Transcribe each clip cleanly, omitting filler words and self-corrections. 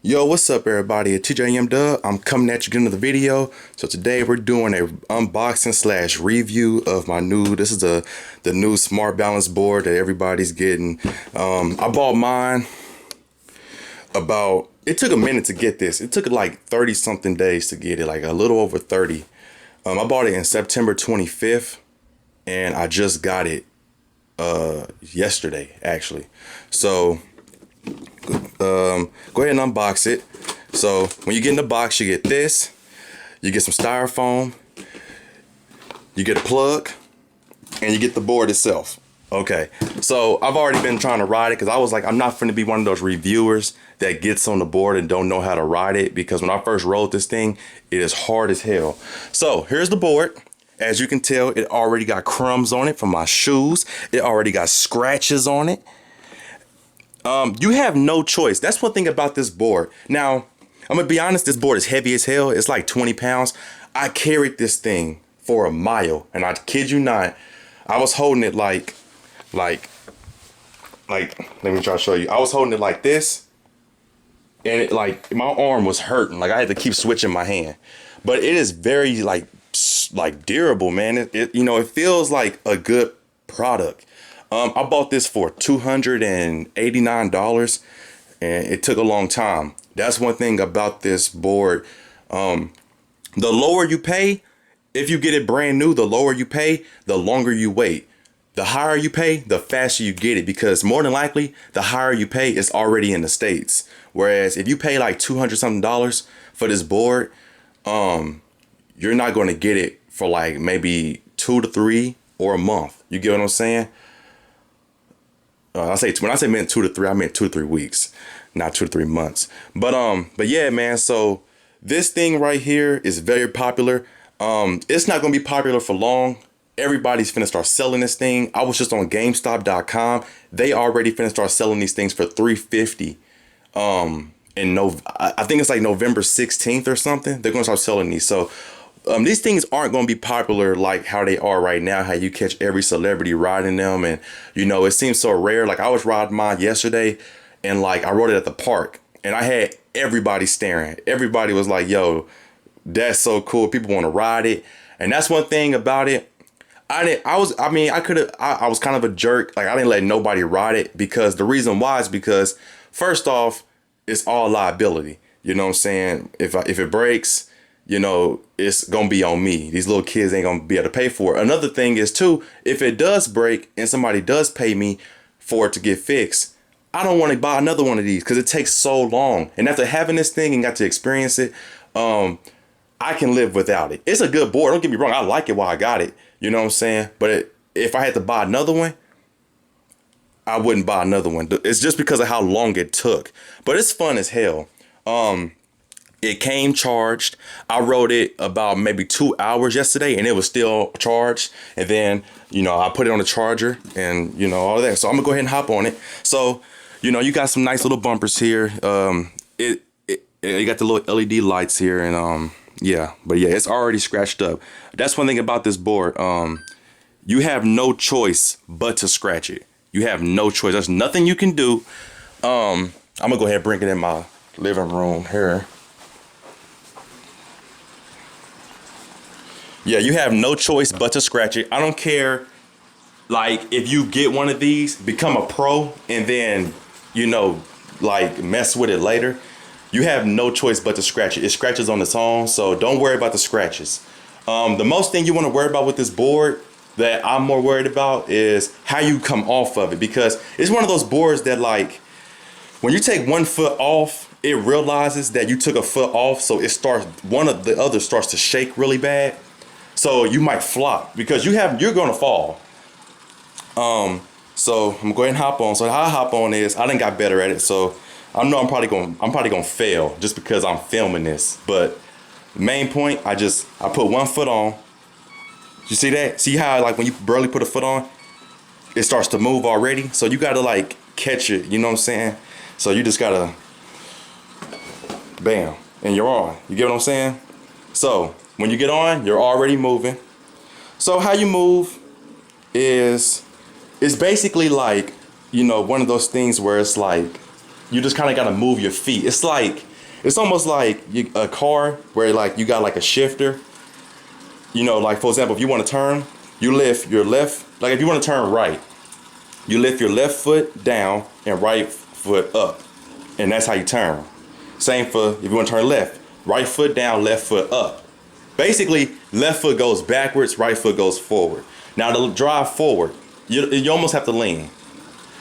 Yo, what's up everybody? It's TJM Dub. I'm coming at you again with another video. So today we're doing a unboxing slash review of my this is the new smart balance board that everybody's getting. I bought mine it took a minute to get this. It took like 30 something days to get it, like a little over 30. I bought it in September 25th and I just got it yesterday actually. So go ahead and unbox it. So when you get in the box, you get this, you get some styrofoam, you get a plug, and you get the board itself. Okay, so I've already been trying to ride it because I was like, I'm not going to be one of those reviewers that gets on the board and don't know how to ride it, because when I first rode this thing, it is hard as hell. So here's the board. As you can tell, it already got crumbs on it from my shoes. It already got scratches on it. You have no choice. That's one thing about this board. Now, I'm gonna be honest, this board is heavy as hell. It's like 20 pounds. I carried this thing for a mile, and I kid you not, I was holding it like, let me try to show you. I was holding it like this, and it like, my arm was hurting. Like I had to keep switching my hand. But it is very like durable, man. It feels like a good product. I bought this for $289 and it took a long time. That's one thing about this board. The lower you pay, if you get it brand new, the lower you pay, the longer you wait. The higher you pay, the faster you get it, because more than likely the higher you pay is already in the States. Whereas if you pay like $200 something for this board, you're not going to get it for like maybe 2 to 3 or a month. You get what I'm saying? When I say meant 2 to 3, I meant 2 to 3 weeks, not 2 to 3 months. But yeah, man. So this thing right here is very popular. It's not gonna be popular for long. Everybody's finna start selling this thing. I was just on GameStop.com. They already finna start selling these things for $350. I think it's like November 16th or something. They're gonna start selling these. So these things aren't going to be popular like how they are right now, how you catch every celebrity riding them. And, it seems so rare. Like I was riding mine yesterday and like I rode it at the park and I had everybody staring. Everybody was like, yo, that's so cool. People want to ride it. And that's one thing about it. I was kind of a jerk. Like I didn't let nobody ride it, because the reason why is because first off, it's all liability. You know what I'm saying? If it breaks, it's gonna be on me. These little kids ain't gonna be able to pay for it. Another thing is too, if it does break and somebody does pay me for it to get fixed, I don't want to buy another one of these because it takes so long. And after having this thing and got to experience it, I can live without it. It's a good board. Don't get me wrong. I like it while I got it. You know what I'm saying? But if I had to buy another one, I wouldn't buy another one. It's just because of how long it took. But it's fun as hell. It came charged. I rode it about maybe 2 hours yesterday and it was still charged. And then, I put it on the charger and, all of that. So I'm gonna go ahead and hop on it. So, you got some nice little bumpers here. You got the little LED lights here and, yeah, but yeah, it's already scratched up. That's one thing about this board. You have no choice but to scratch it. You have no choice. There's nothing you can do. I'm gonna go ahead and bring it in my living room here. Yeah, you have no choice but to scratch it. I don't care, like, if you get one of these, become a pro, and then, like, mess with it later. You have no choice but to scratch it. It scratches on its own, so don't worry about the scratches. The most thing you want to worry about with this board that I'm more worried about is how you come off of it, because it's one of those boards that, like, when you take one foot off, it realizes that you took a foot off, so one of the other starts to shake really bad. So you might flop because you're gonna fall. So I'm going to hop on. So how I hop on is I done got better at it. So I know I'm probably gonna fail just because I'm filming this. But the main point, I put one foot on. You see that? See how like when you barely put a foot on, it starts to move already. So you gotta like catch it. You know what I'm saying? So you just gotta, bam, and you're on. You get what I'm saying? So when you get on, you're already moving. So how you move is, it's basically like, one of those things where it's like, you just kind of got to move your feet. It's like It's almost like a car where like you got like a shifter. You know, like for example, if you want to turn, you lift your left. Like if you want to turn right, you lift your left foot down and right foot up, and that's how you turn. Same for if you want to turn left, right foot down, left foot up. Basically, left foot goes backwards, right foot goes forward. Now to drive forward, you almost have to lean.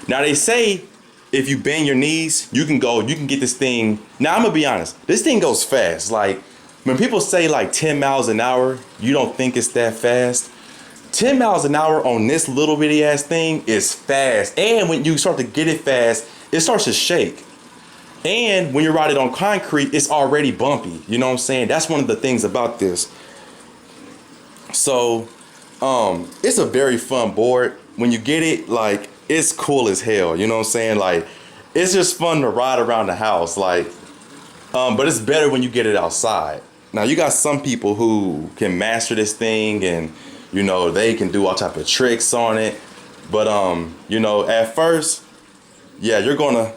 Now they say if you bend your knees, you can get this thing. Now I'm gonna be honest, this thing goes fast. Like when people say like 10 miles an hour, you don't think it's that fast. 10 miles an hour on this little bitty ass thing is fast. And when you start to get it fast, it starts to shake. And when you ride it on concrete, it's already bumpy. You know what I'm saying? That's one of the things about this. So, it's a very fun board. When you get it, like, it's cool as hell. You know what I'm saying? Like, it's just fun to ride around the house. Like, but it's better when you get it outside. Now, you got some people who can master this thing and, you know, they can do all type of tricks on it. But, you know, at first, yeah, you're gonna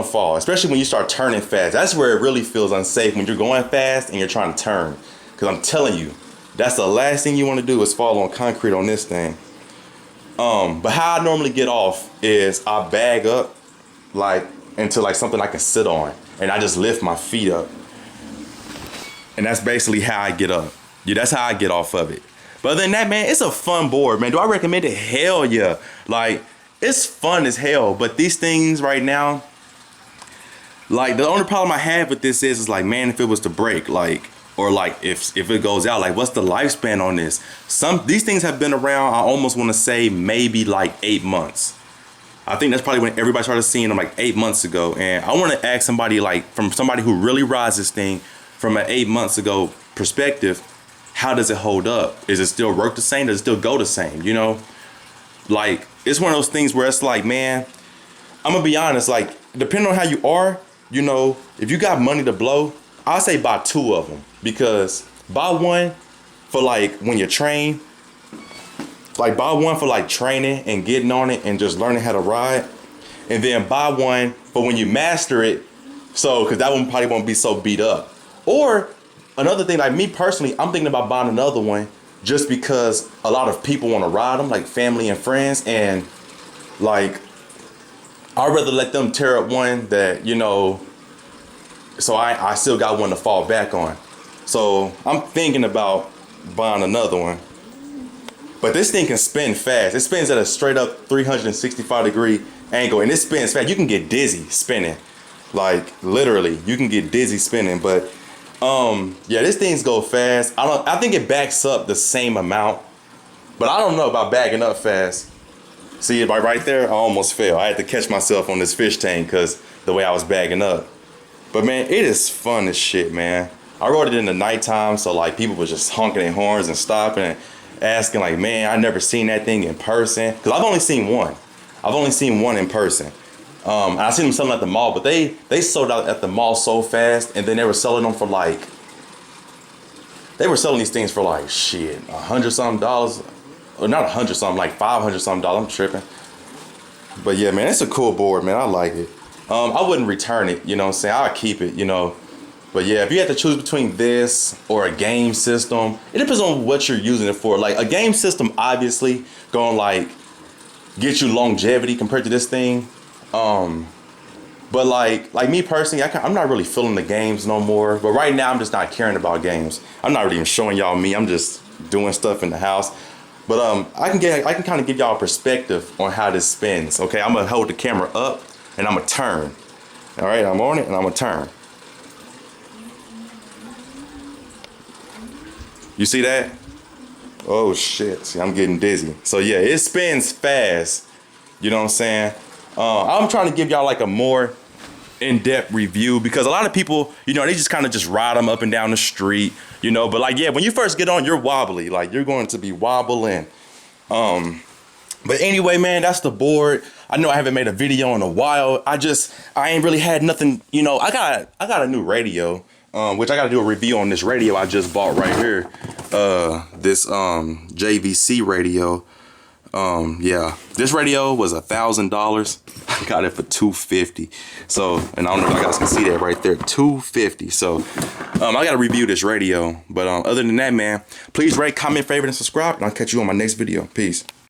fall, especially when you start turning fast. That's where it really feels unsafe, when you're going fast and you're trying to turn. Because I'm telling you, that's the last thing you want to do is fall on concrete on this thing. But how I normally get off is I bag up like into like something I can sit on, and I just lift my feet up. And that's basically how I get up. Yeah, that's how I get off of it. But other than that, man, it's a fun board, man. Do I recommend it? Hell yeah. Like, it's fun as hell. But these things right now, like, the only problem I have with this is like, man, if it was to break, like, or like if it goes out, like, what's the lifespan on this? These things have been around, I almost want to say maybe like 8 months. I think that's probably when everybody started seeing them, like 8 months ago. And I want to ask somebody, like, from somebody who really rides this thing from an 8 months ago perspective, how does it hold up? Is it still work the same? Does it still go the same? You know, like, it's one of those things where it's like, man, I'm gonna be honest, like, depending on how you are, you know, if you got money to blow, I'll say buy 2 of them, because buy one for like when you train, like buy one for like training and getting on it and just learning how to ride, and then buy one for when you master it, so because that one probably won't be so beat up. Or another thing, like me personally, I'm thinking about buying another one just because a lot of people want to ride them, like family and friends, and like I'd rather let them tear up one that, you know, so I still got one to fall back on. So I'm thinking about buying another one. But this thing can spin fast. It spins at a straight up 365-degree angle, and it spins fast. You can get dizzy spinning. Like, literally, you can get dizzy spinning. But yeah, this thing's go fast. I think it backs up the same amount, but I don't know about backing up fast. See it right there? I almost fell. I had to catch myself on this fish tank because the way I was bagging up. But man, it is fun as shit, man. I rode it in the nighttime, so like people was just honking their horns and stopping and asking like, man, I never seen that thing in person. Cause I've only seen one. I've only seen one in person. And I seen them selling at the mall, but they sold out at the mall so fast, and then they were selling them for like, they were selling these things for like shit, $100 something, or not $100 something, like $500 something. I'm tripping. But yeah, man, it's a cool board, man. I like it. I wouldn't return it, you know what I'm saying? I'll keep it, you know. But yeah, if you had to choose between this or a game system, it depends on what you're using it for. Like a game system, obviously, gonna like get you longevity compared to this thing. But like me personally, I'm not really feeling the games no more. But right now, I'm just not caring about games. I'm not really even showing y'all me. I'm just doing stuff in the house. But I can kind of give y'all a perspective on how this spins. Okay, I'm gonna hold the camera up and I'm gonna turn. All right, I'm on it and I'm gonna turn. You see that? Oh shit, see, I'm getting dizzy. So yeah, it spins fast. You know what I'm saying? I'm trying to give y'all like a more in-depth review, because a lot of people, you know, they just kind of just ride them up and down the street, you know, but like, yeah, when you first get on, you're wobbly, like you're going to be wobbling. But anyway, man, that's the board. I know I haven't made a video in a while. I ain't really had nothing, you know. I got a new radio, which I got to do a review on this radio I just bought right here. This JVC radio. Yeah, this radio was $1,000. I got it for $250. So, and I don't know if you guys can see that right there, $250. So, I gotta review this radio. But other than that, man, please rate, comment, favorite, and subscribe. And I'll catch you on my next video. Peace.